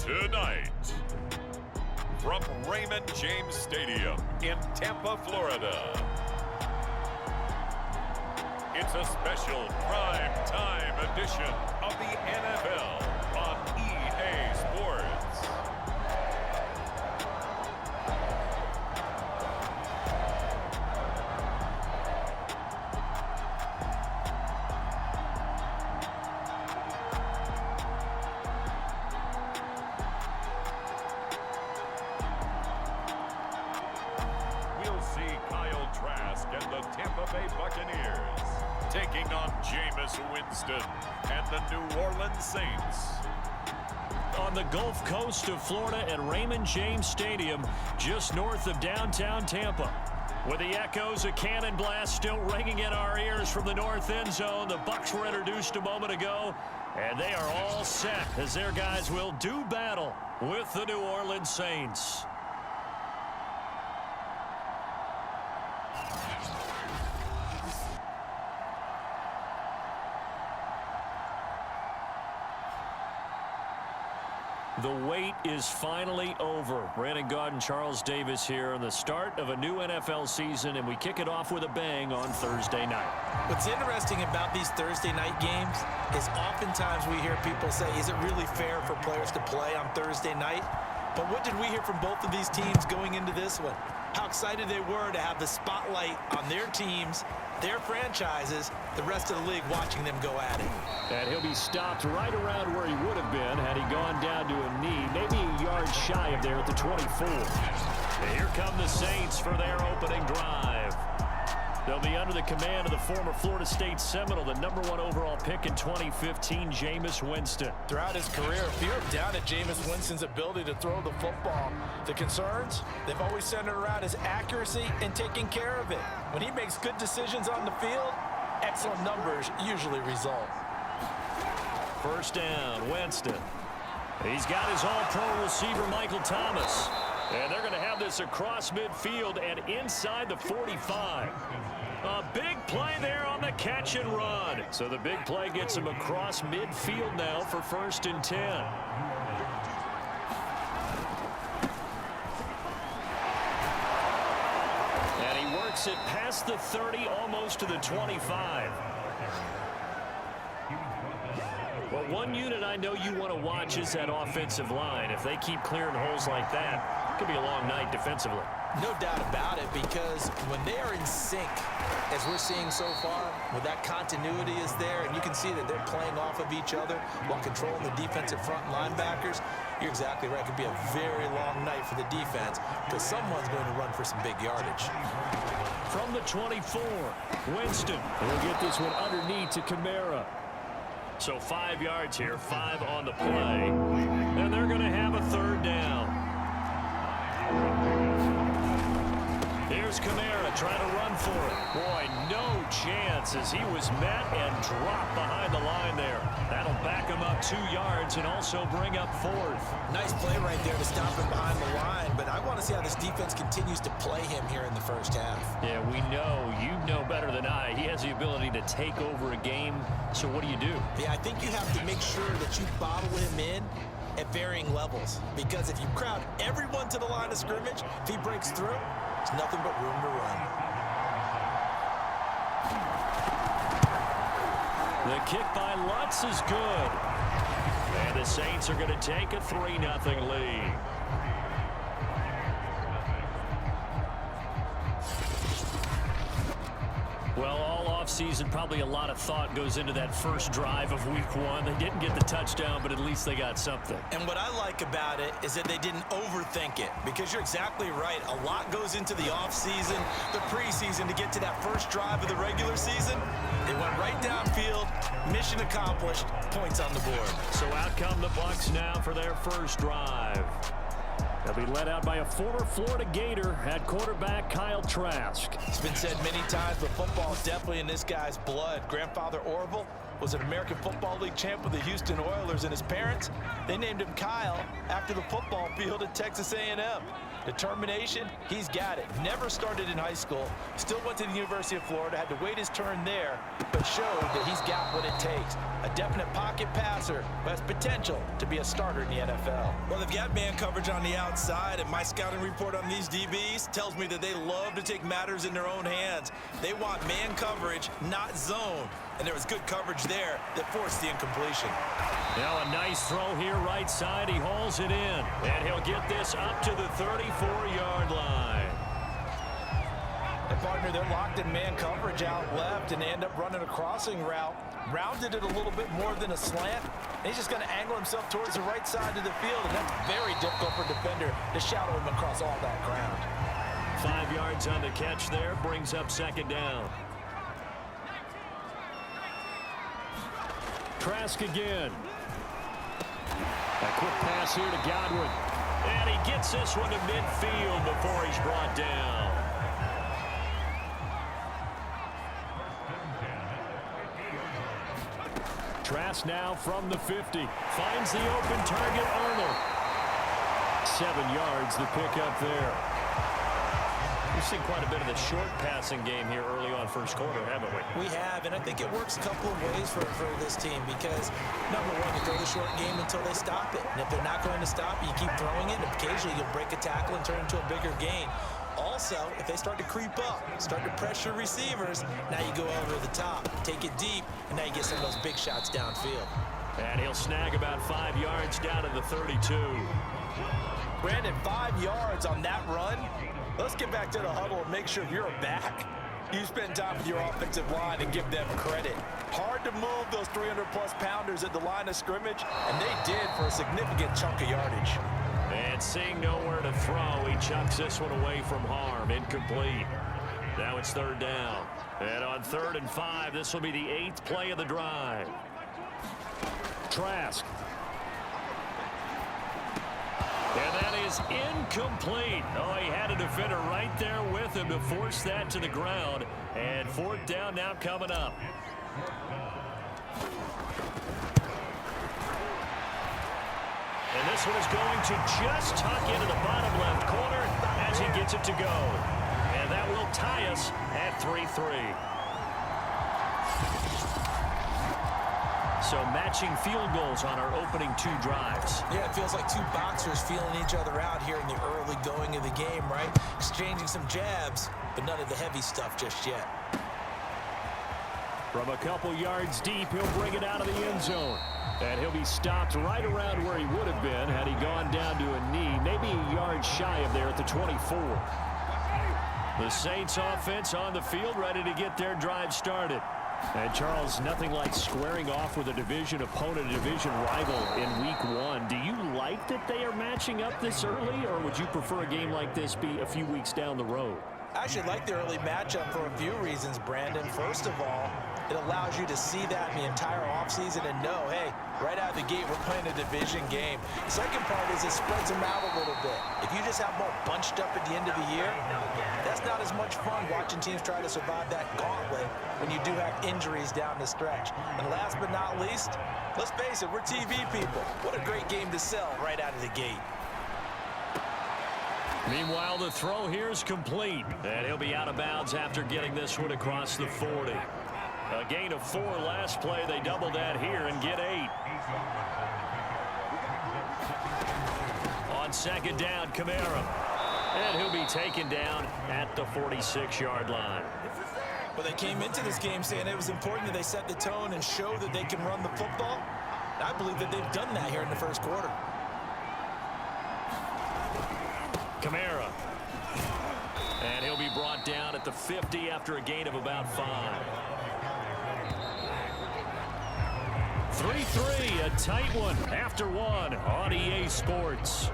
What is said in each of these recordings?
Tonight, from Raymond James Stadium in Tampa, Florida, it's a special prime time edition of the NFL on EA Sports. We'll see Kyle Trask and the Tampa Bay Buccaneers taking on Jameis Winston and the New Orleans Saints. On the Gulf Coast of Florida at Raymond James Stadium, just north of downtown Tampa. With the echoes of cannon blast still ringing in our ears from the north end zone, the Bucs were introduced a moment ago, and they are all set as their guys will do battle with the New Orleans Saints. The wait is finally over. Brandon Gaudin and Charles Davis here on the start of a new NFL season, and we kick it off with a bang on Thursday night. What's interesting about these Thursday night games is oftentimes we hear people say, is it really fair for players to play on Thursday night? But what did we hear from both of these teams going into this one? How excited they were to have the spotlight on their teams, their franchises, the rest of the league watching them go at it. And he'll be stopped right around where he would have been had he gone down to a knee, maybe a yard shy of there at the 24. And here come the Saints for their opening drive. They'll be under the command of the former Florida State Seminole, the #1 overall pick in 2015, Jameis Winston. Throughout his career, few have doubted Jameis Winston's ability to throw the football. The concerns, they've always centered around his accuracy and taking care of it. When he makes good decisions on the field, excellent numbers usually result. First down, Winston. He's got his all-pro receiver, Michael Thomas. And they're going to have this across midfield and inside the 45. A big play there on the catch and run. So the big play gets him across midfield now for 1st and 10. And he works it past the 30, almost to the 25. Well, one unit I know you want to watch is that offensive line. If they keep clearing holes like that, it could be a long night defensively. No doubt about it, because when they are in sync, as we're seeing so far, when that continuity is there, and you can see that they're playing off of each other while controlling the defensive front linebackers, you're exactly right. It could be a very long night for the defense, because someone's going to run for some big yardage. From the 24, Winston will get this one underneath to Kamara. So 5 yards here, 5 on the play. And they're going to have a 3rd down. Here's Kamara trying to run for it. Boy, no chance as he was met and dropped behind the line there. That'll back him up 2 yards and also bring up 4th. Nice play right there to stop him behind the line, but I want to see how this defense continues to play him here in the first half. Yeah, we know. You know better than I. He has the ability to take over a game, so what do you do? Yeah, I think you have to make sure that you bottle him in at varying levels, because if you crowd everyone to the line of scrimmage, if he breaks through, there's nothing but room to run. The kick by Lutz is good. And the Saints are going to take a 3-0 lead. Well, all offseason, probably a lot of thought goes into that first drive of week 1. They didn't get the touchdown, but at least they got something. And what I like about it is that they didn't overthink it, because you're exactly right. A lot goes into the offseason, the preseason, to get to that first drive of the regular season. They went right downfield, mission accomplished, points on the board. So out come the Bucs now for their first drive. They'll be led out by a former Florida Gator at quarterback Kyle Trask. It's been said many times, but football is definitely in this guy's blood. Grandfather Orville was an American Football League champ with the Houston Oilers, and his parents, they named him Kyle after the football field at Texas A&M. Determination, he's got it. Never started in high school. Still went to the University of Florida, had to wait his turn there, but showed that he's got what it takes. A definite pocket passer who has potential to be a starter in the NFL. Well, they've got man coverage on the outside, and my scouting report on these DBs tells me that they love to take matters in their own hands. They want man coverage, not zone. And there was good coverage there that forced the incompletion. Now a nice throw here right side. He hauls it in. And he'll get this up to the 34-yard line. And partner, they're locked in man coverage out left, and they end up running a crossing route. Rounded it a little bit more than a slant. And he's just going to angle himself towards the right side of the field, and that's very difficult for a defender to shadow him across all that ground. 5 yards on the catch there, brings up second down. Trask again. A quick pass here to Godwin. And he gets this one to midfield before he's brought down. Trask now from the 50. Finds the open target, Arnold. 7 yards the pickup there. We've seen quite a bit of the short passing game here early on first quarter, haven't we? We have, and I think it works a couple of ways for this team because, number one, you throw the short game until they stop it. And if they're not going to stop it, you keep throwing it, and occasionally you'll break a tackle and turn it into a bigger gain. Also, if they start to creep up, start to pressure receivers, now you go over the top, take it deep, and now you get some of those big shots downfield. And he'll snag about 5 yards down to the 32. Brandon, 5 yards on that run. Let's get back to the huddle and make sure you're back. You spend time with your offensive line and give them credit. Hard to move those 300-plus pounders at the line of scrimmage, and they did for a significant chunk of yardage. And seeing nowhere to throw, he chucks this one away from harm. Incomplete. Now it's third down. And on 3rd and 5, this will be the 8th play of the drive. Trask. And that is incomplete. Oh, he had a defender right there with him to force that to the ground. And 4th down now coming up. And this one is going to just tuck into the bottom left corner as he gets it to go. And that will tie us at 3-3. So matching field goals on our opening 2 drives. Yeah, it feels like 2 boxers feeling each other out here in the early going of the game, right? Exchanging some jabs, but none of the heavy stuff just yet. From a couple yards deep, he'll bring it out of the end zone. And he'll be stopped right around where he would have been had he gone down to a knee, maybe a yard shy of there at the 24. The Saints offense on the field, ready to get their drive started. And Charles, nothing like squaring off with a division opponent, a division rival in week 1. Do you like that they are matching up this early, or would you prefer a game like this be a few weeks down the road? I actually like the early matchup for a few reasons, Brandon. First of all, it allows you to see that in the entire offseason and know, hey, right out of the gate, we're playing a division game. The second part is it spreads them out a little bit. If you just have them all bunched up at the end of the year, that's not as much fun watching teams try to survive that gauntlet when you do have injuries down the stretch. And last but not least, let's face it, we're TV people. What a great game to sell right out of the gate. Meanwhile, the throw here is complete. And he'll be out of bounds after getting this one across the 40. A gain of 4 last play. They double that here and get 8. On 2nd down, Kamara. And he'll be taken down at the 46-yard line. Well, they came into this game saying it was important that they set the tone and show that they can run the football. I believe that they've done that here in the first quarter. Kamara. And he'll be brought down at the 50 after a gain of about 5. 3-3, a tight one after 1 on EA Sports.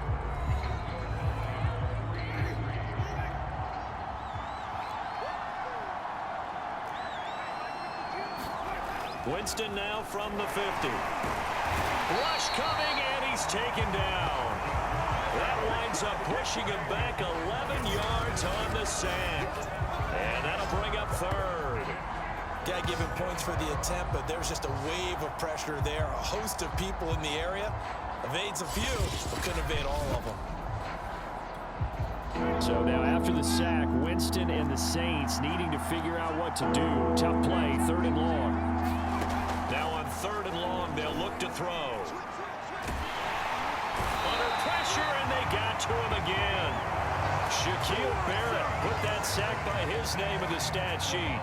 Winston now from the 50. Rush coming, and he's taken down. That winds up pushing him back 11 yards on the sack. And that'll bring up 3rd. Got to give him points for the attempt, but there's just a wave of pressure there. A host of people in the area. Evades a few, but couldn't evade all of them. So now after the sack, Winston and the Saints needing to figure out what to do. Tough play, 3rd and long. Now on 3rd and long, they'll look to throw. Under pressure, and they got to him again. Shaquille Barrett put that sack by his name in the stat sheet.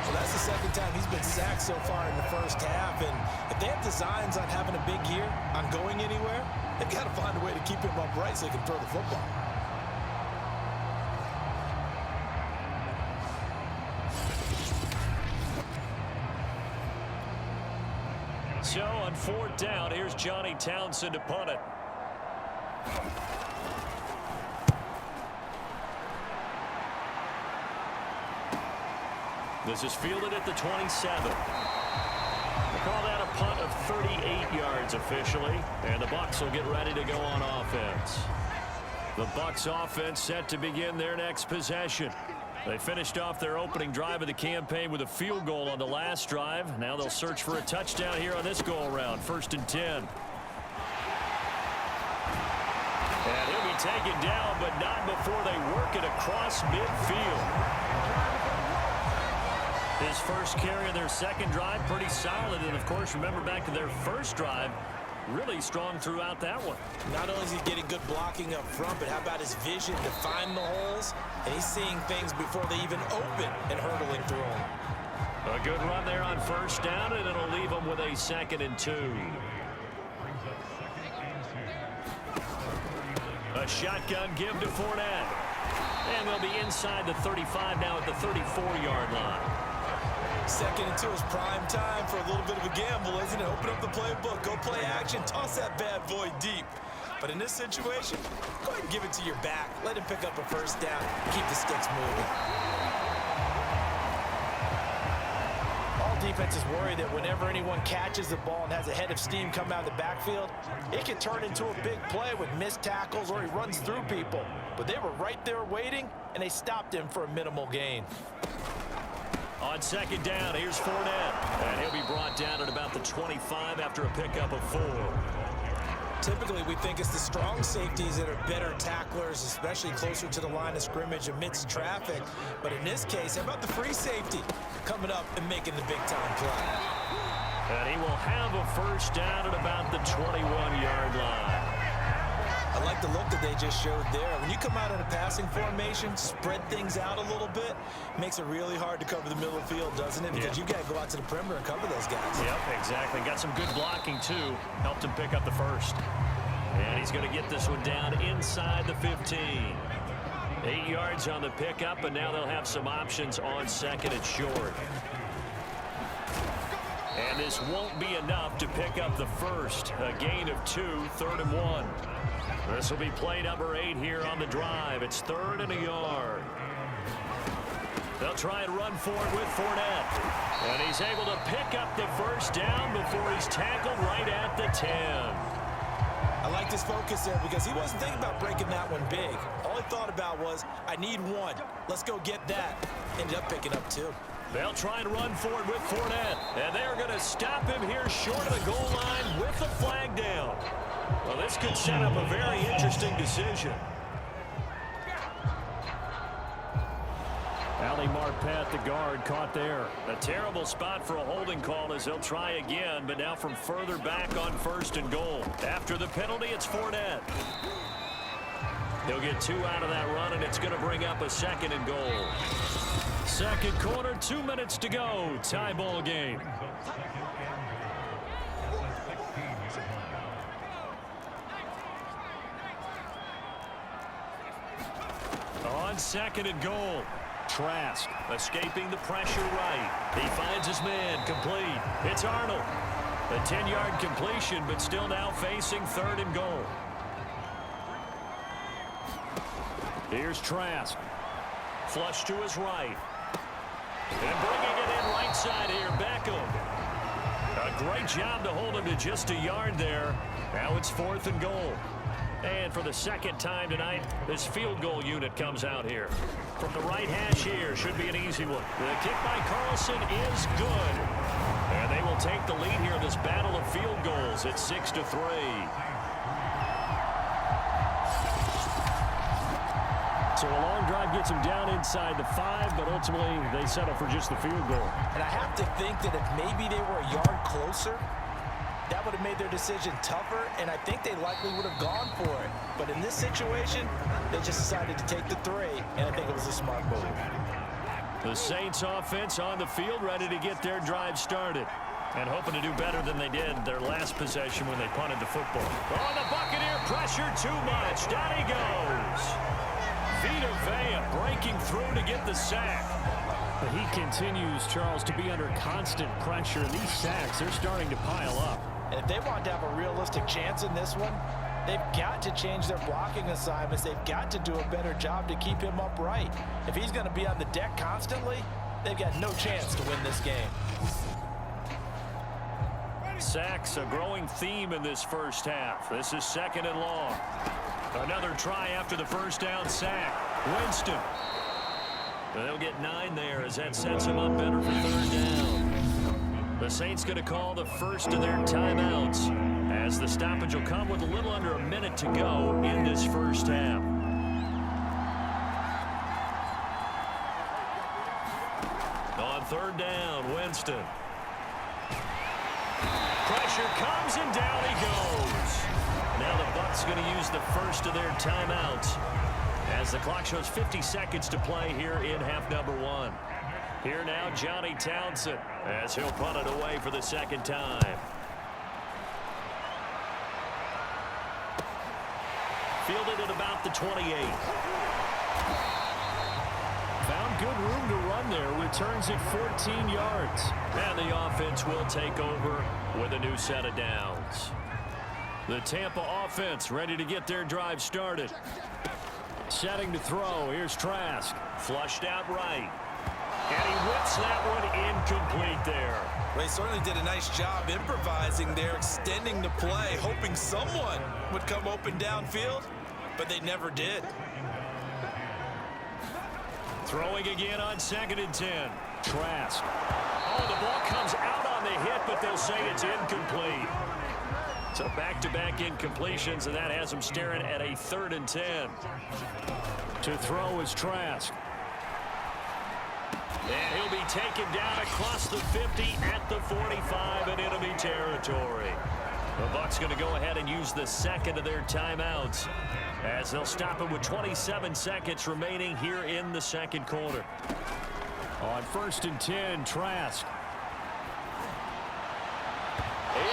Well, that's the 2nd time he's been sacked so far in the first half. And if they have designs on having a big year, on going anywhere, they've got to find a way to keep him upright so he can throw the football. So on 4th down, here's Johnny Townsend to punt it. This is fielded at the 27. They call that a punt of 38 yards officially, and the Bucs will get ready to go on offense. The Bucs offense set to begin their next possession. They finished off their opening drive of the campaign with a field goal on the last drive. Now they'll search for a touchdown here on this go-around, 1st and 10. And he'll be taken down, but not before they work it across midfield. His first carry of their 2nd drive, pretty solid. And, of course, remember back to their 1st drive, really strong throughout that one. Not only is he getting good blocking up front, but how about his vision to find the holes? And he's seeing things before they even open and hurtling through them. A good run there on 1st down, and it'll leave them with a 2nd and 2. A shotgun give to Fournette. And they'll be inside the 35 now at the 34-yard line. 2nd and 2 is prime time for a little bit of a gamble, isn't it? Open up the playbook, go play action, toss that bad boy deep. But in this situation, go ahead and give it to your back. Let him pick up a 1st down, keep the sticks moving. All defenses worry that whenever anyone catches the ball and has a head of steam come out of the backfield, it can turn into a big play with missed tackles or he runs through people. But they were right there waiting, and they stopped him for a minimal gain. On 2nd down, here's Fournette. And he'll be brought down at about the 25 after a pickup of 4. Typically, we think it's the strong safeties that are better tacklers, especially closer to the line of scrimmage amidst traffic. But in this case, how about the free safety coming up and making the big-time play? And he will have a 1st down at about the 21-yard line. I like the look that they just showed there. When you come out in a passing formation, spread things out a little bit, makes it really hard to cover the middle of the field, doesn't it? Because you've got to go out to the perimeter and cover those guys. Yep, exactly. Got some good blocking, too. Helped him pick up the 1st. And he's going to get this one down inside the 15. 8 yards on the pickup, and now they'll have some options on 2nd and short. And this won't be enough to pick up the 1st. A gain of 2, 3rd and 1. This will be play number 8 here on the drive. It's 3rd and a yard. They'll try and run for it with Fournette. And he's able to pick up the 1st down before he's tackled right at the 10. I like this focus there because he wasn't thinking about breaking that one big. All he thought about was, I need 1. Let's go get that. Ended up picking up 2. They'll try and run for it with Fournette. And they're going to stop him here short of the goal line with the flag down. Well, this could set up a very interesting decision. Ali Marpet, the guard, caught there. A terrible spot for a holding call as they'll try again, but now from further back on 1st and goal. After the penalty, it's Fournette. He'll get 2 out of that run, and it's going to bring up a 2nd and goal. 2nd quarter, 2 minutes to go. Tie ball game. On 2nd and goal. Trask escaping the pressure right. He finds his man complete. It's Arnold. A 10-yard completion, but still now facing 3rd and goal. Here's Trask. Flush to his right. And bringing it in right side here, Beckham. A great job to hold him to just a yard there. Now it's 4th and goal. And for the 2nd time tonight, this field goal unit comes out here. From the right hash here, should be an easy one. The kick by Carlson is good. And they will take the lead here in this battle of field goals at 6-3. So a long drive gets them down inside the 5, but ultimately they settle for just the field goal. And I have to think that if maybe they were a yard closer, that would have made their decision tougher, and I think they likely would have gone for it. But in this situation, they just decided to take the 3, and I think it was a smart move. The Saints offense on the field, ready to get their drive started. And hoping to do better than they did their last possession when they punted the football. Oh, the Buccaneer pressure too much. Down he goes. Vita Vea breaking through to get the sack. But he continues, Charles, to be under constant pressure. These sacks, they're starting to pile up. And if they want to have a realistic chance in this one, they've got to change their blocking assignments. They've got to do a better job to keep him upright. If he's going to be on the deck constantly, they've got no chance to win this game. Sacks, a growing theme in this first half. This is 2nd and long. Another try after the first down sack. Winston. They'll get 9 there as that sets him up better for 3rd down. The Saints going to call the first of their timeouts as the stoppage will come with a little under a minute to go in this first half. On 3rd down, Winston. Pressure comes and down he goes. Now the Bucs going to use the first of their timeouts as the clock shows 50 seconds to play here in half number 1. Here now, Johnny Townsend, as he'll punt it away for the 2nd time. Fielded at about the 28. Found good room to run there. Returns it 14 yards. And the offense will take over with a new set of downs. The Tampa offense ready to get their drive started. Setting to throw. Here's Trask. Flushed out right. And he whips that one incomplete there. Well, he certainly did a nice job improvising there, extending the play, hoping someone would come open downfield, but they never did. Throwing again on 2nd and 10. Trask. Oh, the ball comes out on the hit, but they'll say it's incomplete. So back-to-back incompletions, and that has them staring at a 3rd and 10. To throw is Trask. And he'll be taken down across the 50 at the 45 in enemy territory. The Bucs going to go ahead and use the 2nd of their timeouts as they'll stop him with 27 seconds remaining here in the 2nd quarter. On 1st and 10, Trask.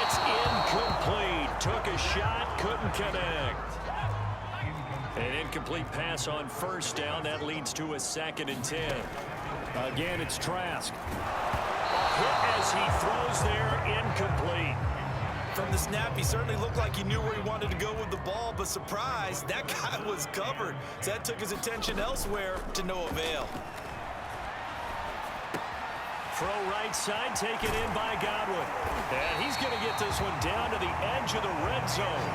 It's incomplete. Took a shot, couldn't connect. An incomplete pass on 1st down. That leads to a 2nd and 10. Again, it's Trask. Hit as he throws there, incomplete. From the snap, he certainly looked like he knew where he wanted to go with the ball, but surprise, that guy was covered. So that took his attention elsewhere to no avail. Throw right side, taken in by Godwin. And he's going to get this one down to the edge of the red zone.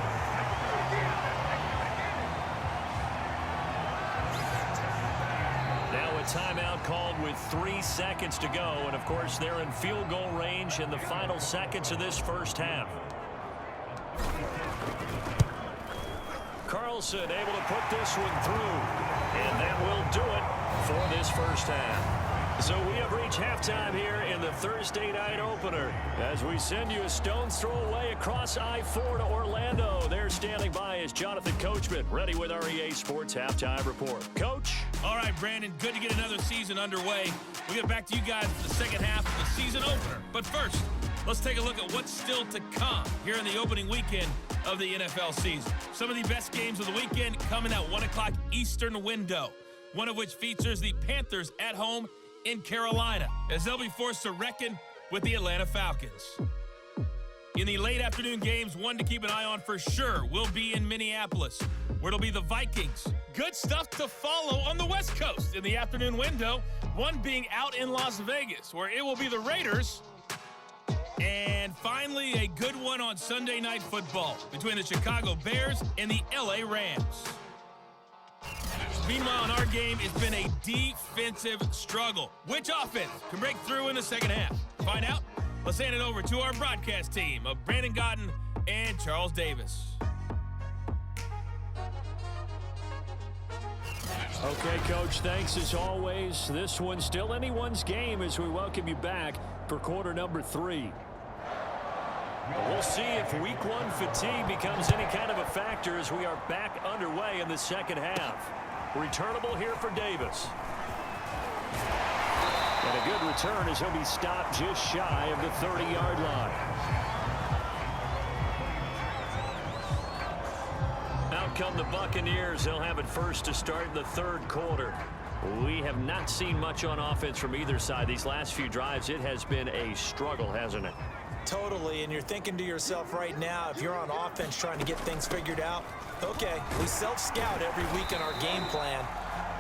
Now a timeout called with 3 seconds to go. And, of course, they're in field goal range in the final seconds of this first half. Carlson able to put this one through. And that will do it for this first half. So we have reached halftime here in the Thursday night opener as we send you a stone's throw away across I-4 to Orlando. There standing by is Jonathan Coachman, ready with our EA Sports Halftime Report. Coach? All right, Brandon, good to get another season underway. We'll get back to you guys for the second half of the season opener. But first, let's take a look at what's still to come here in the opening weekend of the NFL season. Some of the best games of the weekend come in that 1 o'clock Eastern window, one of which features the Panthers at home in Carolina, as they'll be forced to reckon with the Atlanta Falcons. In the late afternoon games, one to keep an eye on for sure will be in Minneapolis, where it'll be the Vikings. Good stuff to follow on the West Coast in the afternoon window, one being out in Las Vegas, where it will be the Raiders. And finally, a good one on Sunday Night Football between the Chicago Bears and the LA Rams. Meanwhile, in our game, it's been a defensive struggle. Which offense can break through in the second half? To find out, let's hand it over to our broadcast team of Brandon Godden and Charles Davis. Okay, Coach, thanks as always. This one's still anyone's game as we welcome you back for quarter number 3. We'll see if week 1 fatigue becomes any kind of a factor as we are back underway in the second half. Returnable here for Davis. And a good return as he'll be stopped just shy of the 30-yard line. Out come the Buccaneers. They'll have it first to start the third quarter. We have not seen much on offense from either side. These last few drives, it has been a struggle, hasn't it? Totally, and you're thinking to yourself right now, if you're on offense trying to get things figured out, okay, we self-scout every week in our game plan.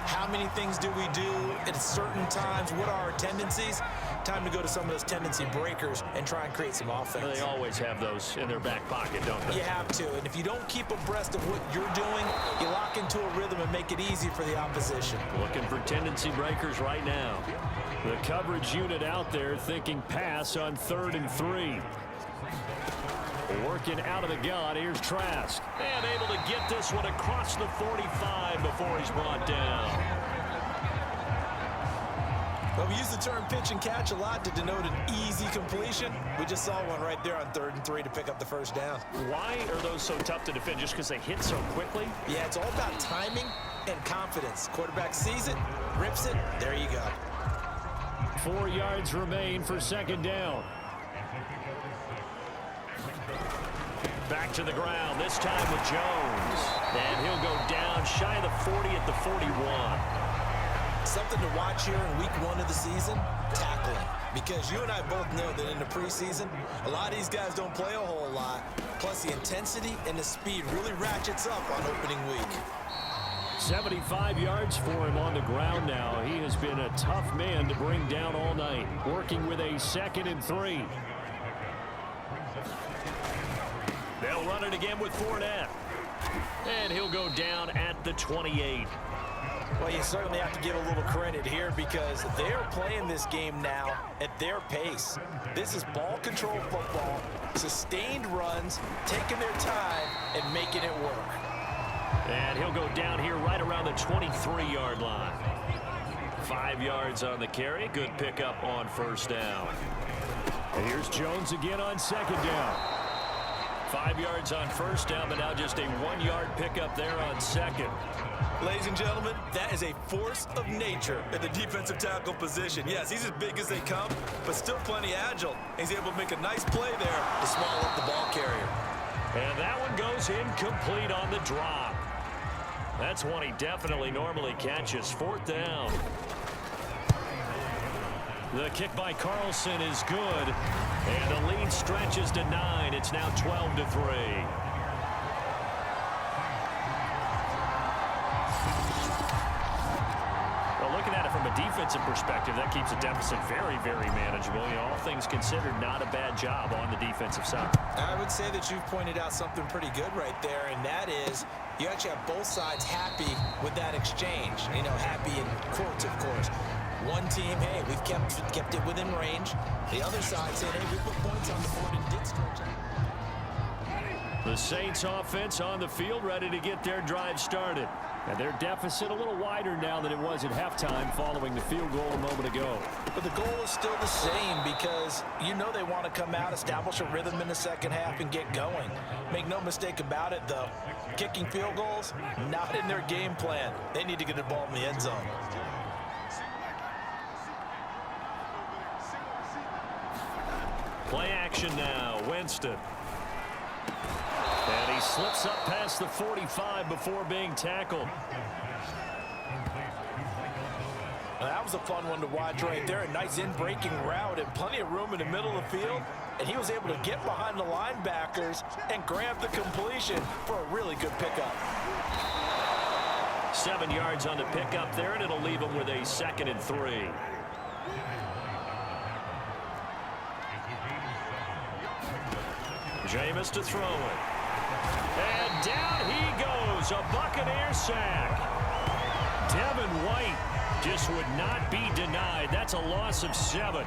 How many things do we do at certain times? What are our tendencies? Time to go to some of those tendency breakers and try and create some offense. They always have those in their back pocket, don't they? You have to, and if you don't keep abreast of what you're doing, you lock into a rhythm and make it easy for the opposition. Looking for tendency breakers right now. The coverage unit out there thinking pass on 3rd and 3. Working out of the gun, here's Trask. And able to get this one across the 45 before he's brought down. Well, we use the term pitch and catch a lot to denote an easy completion. We just saw one right there on 3rd and 3 to pick up the first down. Why are those so tough to defend? Just because they hit so quickly? Yeah, it's all about timing and confidence. Quarterback sees it, rips it, there you go. 4 yards remain for second down. Back to the ground, this time with Jones. And he'll go down shy of the 40 at the 41. Something to watch here in week 1 of the season, tackling. Because you and I both know that in the preseason, a lot of these guys don't play a whole lot. Plus the intensity and the speed really ratchets up on opening week. 75 yards for him on the ground now. He has been a tough man to bring down all night. Working with a 2nd and 3. They'll run it again with Fournette. And he'll go down at the 28. Well, you certainly have to give a little credit here because they're playing this game now at their pace. This is ball control football, sustained runs, taking their time and making it work. And he'll go down here right around the 23-yard line. 5 yards on the carry. Good pickup on first down. And here's Jones again on second down. 5 yards on first down, but now just a 1-yard pickup there on second. Ladies and gentlemen, that is a force of nature at the defensive tackle position. Yes, he's as big as they come, but still plenty agile. He's able to make a nice play there to swallow up the ball carrier. And that one goes incomplete on the drop. That's one he definitely normally catches. 4th down. The kick by Carlson is good. And the lead stretches to 9. It's now 12-3. Looking at it from a defensive perspective, that keeps the deficit very, very manageable. You know, all things considered, not a bad job on the defensive side. I would say that you've pointed out something pretty good right there, and that is you actually have both sides happy with that exchange. You know, happy in quotes, of course. One team, hey, we've kept it within range. The other side saying, hey, we put points on the board and did stretch out. The Saints offense on the field, ready to get their drive started. And their deficit a little wider now than it was at halftime following the field goal a moment ago. But the goal is still the same because you know they want to come out, establish a rhythm in the second half, and get going. Make no mistake about it, though. Kicking field goals, not in their game plan. They need to get the ball in the end zone. Play action now, Winston. And he slips up past the 45 before being tackled. Now, that was a fun one to watch right there. A nice in-breaking route and plenty of room in the middle of the field. And he was able to get behind the linebackers and grab the completion for a really good pickup. 7 yards on the pickup there, and it'll leave him with a 2nd and 3. Jameis to throw it. And down he goes. A Buccaneer sack. Devin White just would not be denied. That's a loss of 7.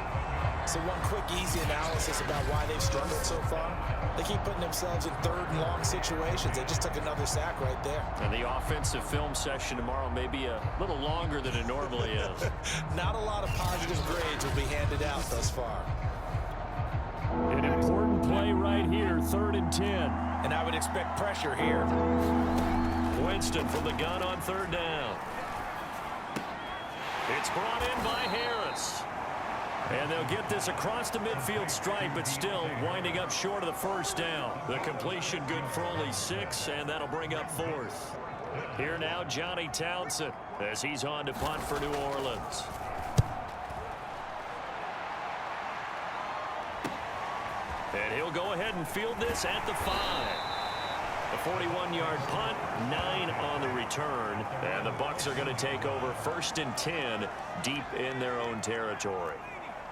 So one quick, easy analysis about why they've struggled so far. They keep putting themselves in third and long situations. They just took another sack right there. And the offensive film session tomorrow may be a little longer than it normally is. Not a lot of positive grades will be handed out thus far. An important play right here, 3rd and 10. And I would expect pressure here. Winston from the gun on 3rd down. It's brought in by Harris. And they'll get this across the midfield stripe, but still winding up short of the 1st down. The completion good for only 6, and that'll bring up 4th. Here now, Johnny Townsend, as he's on to punt for New Orleans. And he'll go ahead and field this at the 5. A 41-yard punt, 9 on the return, and the Bucs are going to take over 1st and 10 deep in their own territory.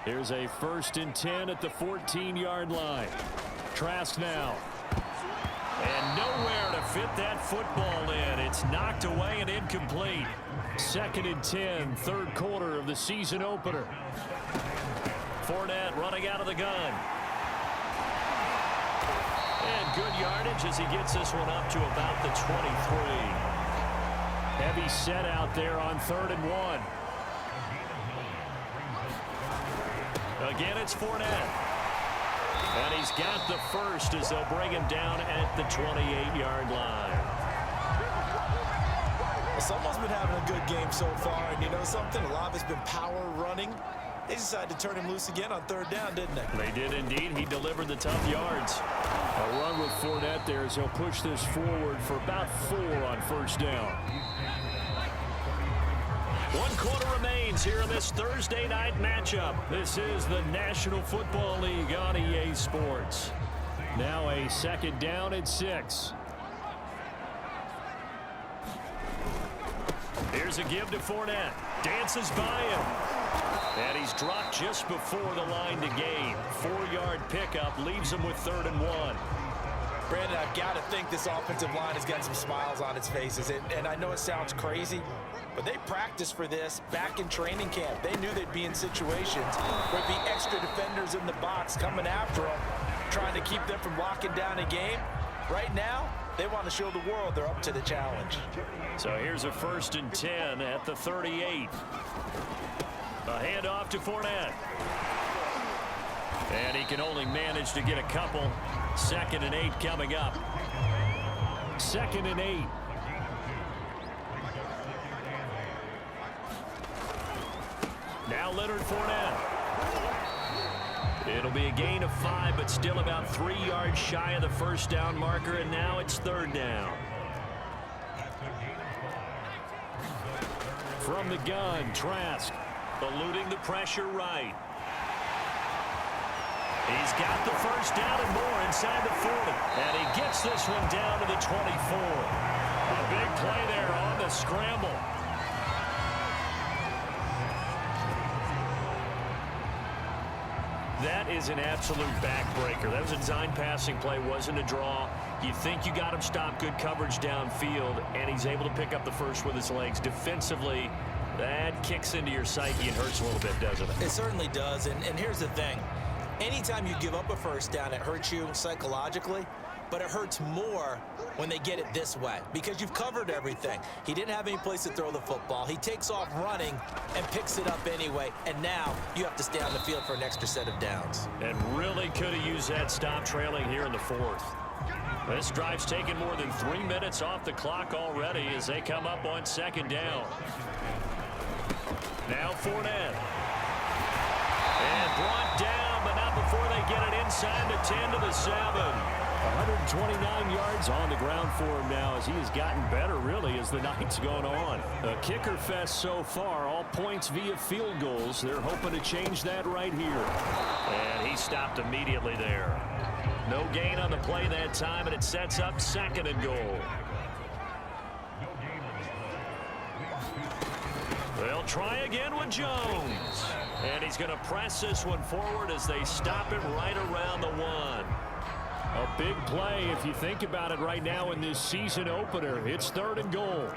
Here's a 1st and 10 at the 14-yard line. Trask now. And nowhere to fit that football in. It's knocked away and incomplete. 2nd and 10, 3rd quarter of the season opener. Fournette running out of the gun. And good yardage as he gets this one up to about the 23. Heavy set out there on 3rd and 1. Again, it's Fournette. And he's got the 1st as they'll bring him down at the 28-yard line. Well, someone's been having a good game so far, and you know something? A lot of it's been power running. They decided to turn him loose again on 3rd down, didn't they? They did indeed. He delivered the tough yards. A run with Fournette there as he'll push this forward for about 4 on 1st down. 1 quarter remains here in this Thursday night matchup. This is the National Football League on EA Sports. Now a 2nd down and 6. Here's a give to Fournette. Dances by him. And he's dropped just before the line to gain. 4-yard pickup leaves him with 3rd and 1. Brandon, I've got to think this offensive line has got some smiles on its faces. And I know it sounds crazy, but they practiced for this back in training camp. They knew they'd be in situations where there'd be extra defenders in the box coming after them, trying to keep them from locking down a game. Right now, they want to show the world they're up to the challenge. So here's a 1st and 10 at the 38. A handoff to Fournette. And he can only manage to get a couple. 2nd and 8 coming up. 2nd and 8. Now Leonard Fournette. It'll be a gain of 5, but still about 3 yards shy of the 1st down marker, and now it's 3rd down. From the gun, Trask. Eluding the pressure right. He's got the 1st down and more inside the 40. And he gets this one down to the 24. A big play there on the scramble. That is an absolute backbreaker. That was a design passing play, wasn't a draw. You think you got him stopped, good coverage downfield, and he's able to pick up the 1st with his legs. Defensively, that kicks into your psyche and hurts a little bit, doesn't it? It certainly does, and here's the thing. Anytime you give up a 1st down, it hurts you psychologically, but it hurts more when they get it this way because you've covered everything. He didn't have any place to throw the football. He takes off running and picks it up anyway, and now you have to stay on the field for an extra set of downs. And really could have used that stop trailing here in the 4th. This drive's taken more than 3 minutes off the clock already as they come up on 2nd down. Now Fournette. And brought down, but not before they get it inside the 10 to the 7. 129 yards on the ground for him now as he has gotten better, really, as the night's gone on. A kicker fest so far, all points via field goals. They're hoping to change that right here. And he stopped immediately there. No gain on the play that time, and it sets up 2nd and goal. They'll try again with Jones. And he's going to press this one forward as they stop him right around the 1. A big play if you think about it right now in this season opener. It's 3rd and goal.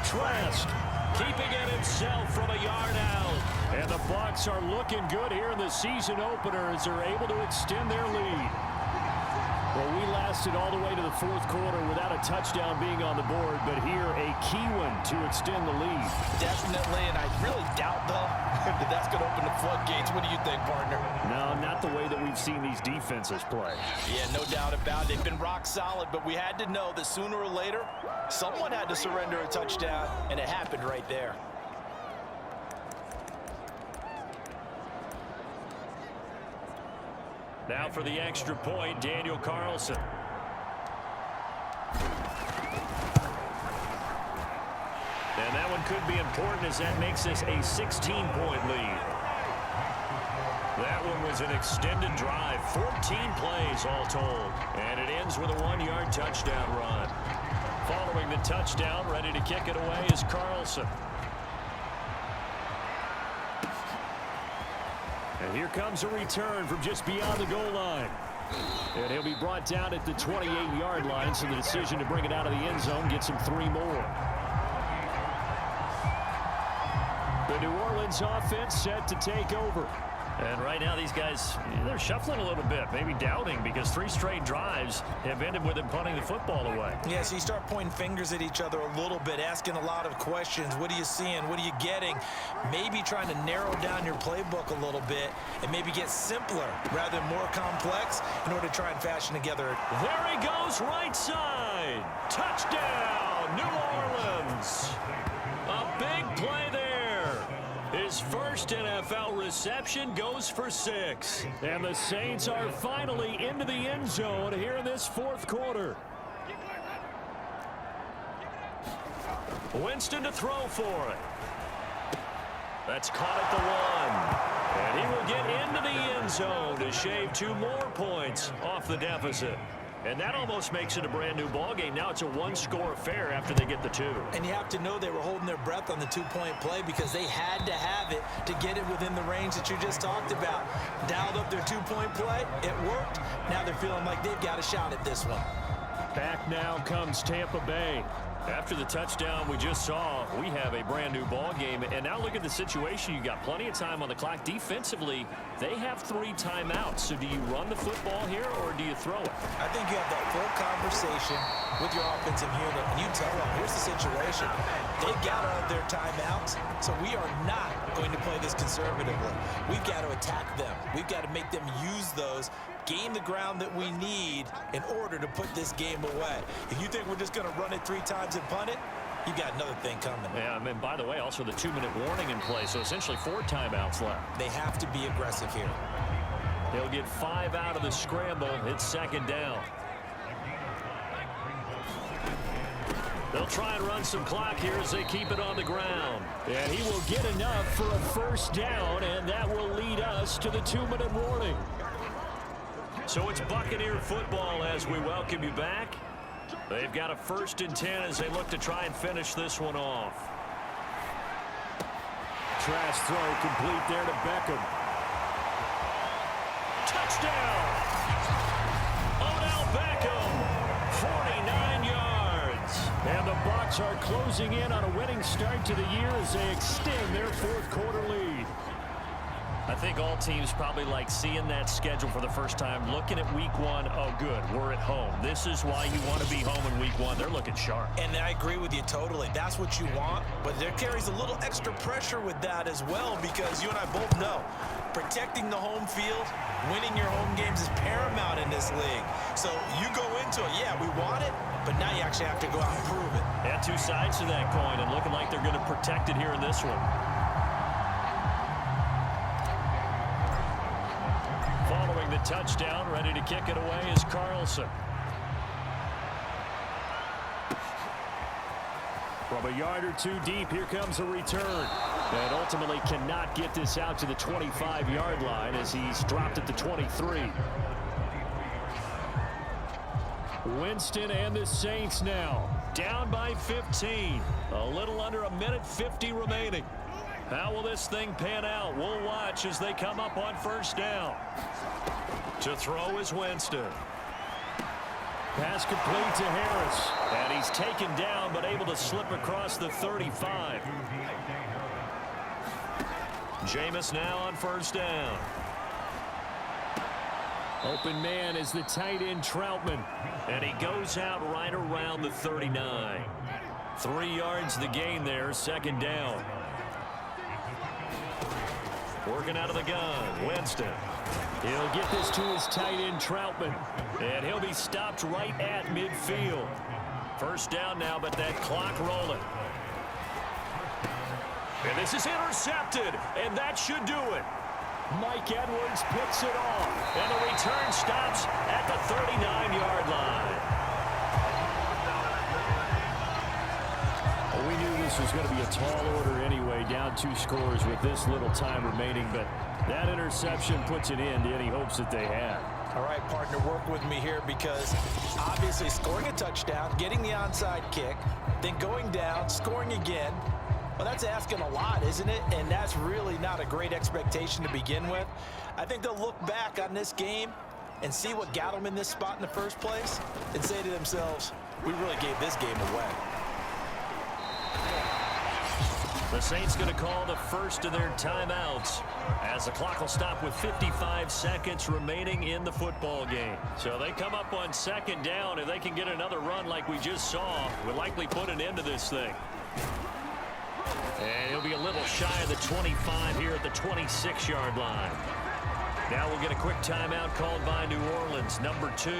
Trask keeping it himself from a yard out. And the Bucs are looking good here in the season opener as they're able to extend their lead. Well, we lasted all the way to the fourth quarter without a touchdown being on the board, but here a key one to extend the lead. Definitely, and I really doubt, though, that that's going to open the floodgates. What do you think, partner? No, not the way that we've seen these defenses play. Yeah, no doubt about it. They've been rock solid, but we had to know that sooner or later, someone had to surrender a touchdown, and it happened right there. Now for the extra point, Daniel Carlson. And that one could be important as that makes this a 16-point lead. That one was an extended drive, 14 plays all told. And it ends with a 1-yard touchdown run. Following the touchdown, ready to kick it away is Carlson. And here comes a return from just beyond the goal line. And he'll be brought down at the 28-yard line, so the decision to bring it out of the end zone gets him 3 more. The New Orleans offense set to take over. And right now these guys, they're shuffling a little bit, maybe doubting, because 3 straight drives have ended with them punting the football away. Yeah, so you start pointing fingers at each other a little bit, asking a lot of questions. What are you seeing? What are you getting? Maybe trying to narrow down your playbook a little bit and maybe get simpler rather than more complex in order to try and fashion together. There he goes, right side. Touchdown, New Orleans. A big play there. His first NFL reception goes for 6. And the Saints are finally into the end zone here in this fourth quarter. Winston to throw for it. That's caught at the 1. And he will get into the end zone to shave 2 more points off the deficit. And that almost makes it a brand new ball game. Now it's a 1-score affair after they get the 2. And you have to know they were holding their breath on the 2-point play because they had to have it to get it within the range that you just talked about. Dialed up their 2-point play. It worked. Now they're feeling like they've got a shot at this one. Back now comes Tampa Bay. After the touchdown we just saw, we have a brand new ball game. And now look at the situation. You got plenty of time on the clock. Defensively, they have 3 timeouts. So do you run the football here or do you throw it? I think you have that full conversation with your offensive unit, and you tell them, here's the situation. They've got all of their timeouts, so we are not going to play this conservatively. We've got to attack them. We've got to make them use those, gain the ground that we need in order to put this game away. If you think we're just going to run it 3 times and punt it, you got another thing coming. Yeah, and by the way, also the 2-minute warning in play, so essentially 4 timeouts left. They have to be aggressive here. They'll get 5 out of the scramble. It's 2nd down. They'll try and run some clock here as they keep it on the ground. And he will get enough for a 1st down, and that will lead us to the 2-minute warning. So it's Buccaneer football as we welcome you back. They've got a 1st and 10 as they look to try and finish this one off. Trask throw complete there to Beckham. Touchdown! Odell Beckham, 49 yards. And the Bucs are closing in on a winning start to the year as they extend their 4th quarter lead. I think all teams probably like seeing that schedule for the first time, looking at week 1. Oh, good, we're at home. This is why you want to be home in week 1. They're looking sharp. And I agree with you totally. That's what you want, but there carries a little extra pressure with that as well because you and I both know protecting the home field, winning your home games is paramount in this league. So you go into it, yeah, we want it, but now you actually have to go out and prove it. Yeah, 2 sides to that coin, and looking like they're going to protect it here in this one. Following the touchdown, ready to kick it away is Carlson. From a yard or 2 deep, here comes a return. And ultimately cannot get this out to the 25-yard line as he's dropped at the 23. Winston and the Saints now down by 15. A little under 1:50 remaining. How will this thing pan out? We'll watch as they come up on 1st down. To throw is Winston. Pass complete to Harris. And he's taken down, but able to slip across the 35. Jameis now on first down. Open man is the tight end Troutman. And he goes out right around the 39. 3 yards the gain there, second down. Working out of the gun, Winston. He'll get this to his tight end Troutman. And he'll be stopped right at midfield. First down now, but that clock rolling. And this is intercepted, and that should do it. Mike Edwards picks it off, and the return stops at the 39-yard line. Well, we knew this was going to be a tall order anyway, down 2 scores with this little time remaining, but that interception puts an end to any hopes that they had. All right, partner, work with me here because obviously scoring a touchdown, getting the onside kick, then going down, scoring again. Well, that's asking a lot, isn't it? And that's really not a great expectation to begin with. I think they'll look back on this game and see what got them in this spot in the first place and say to themselves, we really gave this game away. The Saints going to call the first of their timeouts as the clock will stop with 55 seconds remaining in the football game. So they come up on second down. If they can get another run like we just saw, would likely put an end to this thing. And he'll be a little shy of the 25 here at the 26-yard line. Now we'll get a quick timeout called by New Orleans, number 2,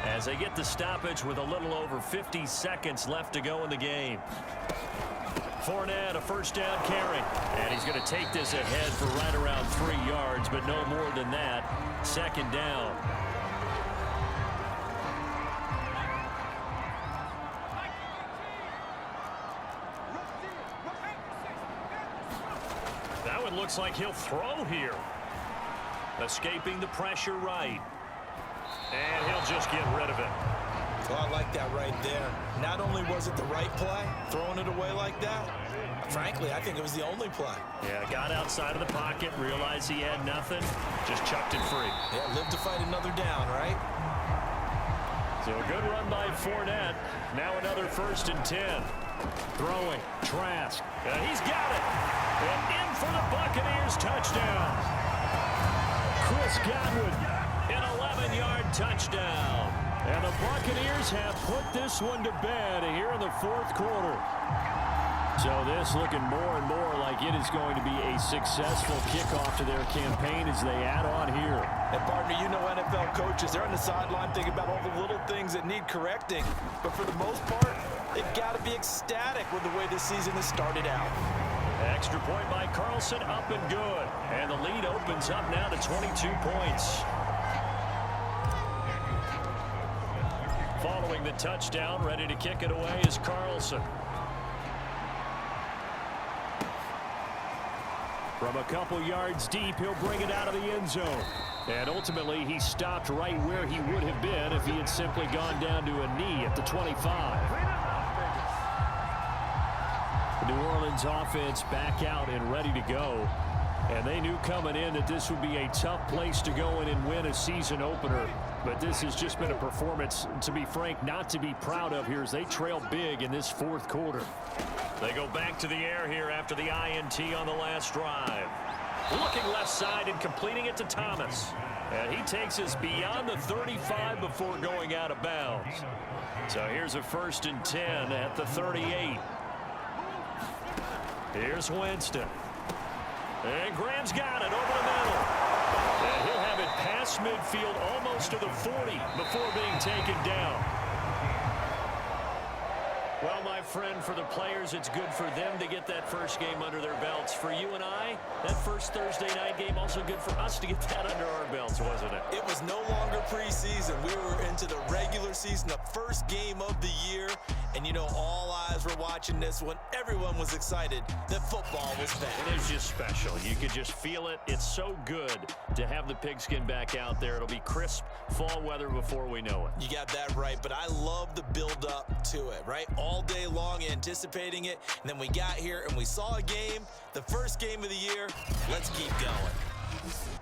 as they get the stoppage with a little over 50 seconds left to go in the game. Fournette, a first down carry. And he's going to take this ahead for right around 3 yards, but no more than that. Second down. That one looks like he'll throw here. Escaping the pressure right. And he'll just get rid of it. Well, I like that right there. Not only was it the right play, throwing it away like that, frankly, I think it was the only play. Yeah, got outside of the pocket, realized he had nothing, just chucked it free. Yeah, live to fight another down, right? So a good run by Fournette. Now another 1st and 10. Throwing, Trask. He's got it. And in for the Buccaneers touchdown. Chris Godwin, an 11-yard touchdown. And the Buccaneers have put this one to bed here in the 4th quarter. So this looking more and more like it is going to be a successful kickoff to their campaign as they add on here. And partner, you know NFL coaches, they're on the sideline thinking about all the little things that need correcting. But for the most part, they've got to be ecstatic with the way this season has started out. Extra point by Carlson, up and good. And the lead opens up now to 22 points. Following the touchdown, ready to kick it away is Carlson. From a couple yards deep, he'll bring it out of the end zone. And ultimately, he stopped right where he would have been if he had simply gone down to a knee at the 25. The New Orleans offense back out and ready to go. And they knew coming in that this would be a tough place to go in and win a season opener. But this has just been a performance, to be frank, not to be proud of here as they trail big in this 4th quarter. They go back to the air here after the INT on the last drive. Looking left side and completing it to Thomas. And he takes us beyond the 35 before going out of bounds. So here's a 1st and 10 at the 38. Here's Winston. And Graham's got it over the middle. And he'll have it past midfield almost to the 40 before being taken down. Well, my friend, for the players, it's good for them to get that first game under their belts. For you and I, that first Thursday night game also good for us to get that under our belts, wasn't it? It was no longer preseason. We were into the regular season, the first game of the year. And, you know, all eyes were watching this one. Everyone was excited that football was back. It was just special. You could just feel it. It's so good to have the pigskin back out there. It'll be crisp fall weather before we know it. You got that right, but I love the build-up to it, right? All day long anticipating it, and then we got here and we saw a game, the first game of the year. Let's keep going.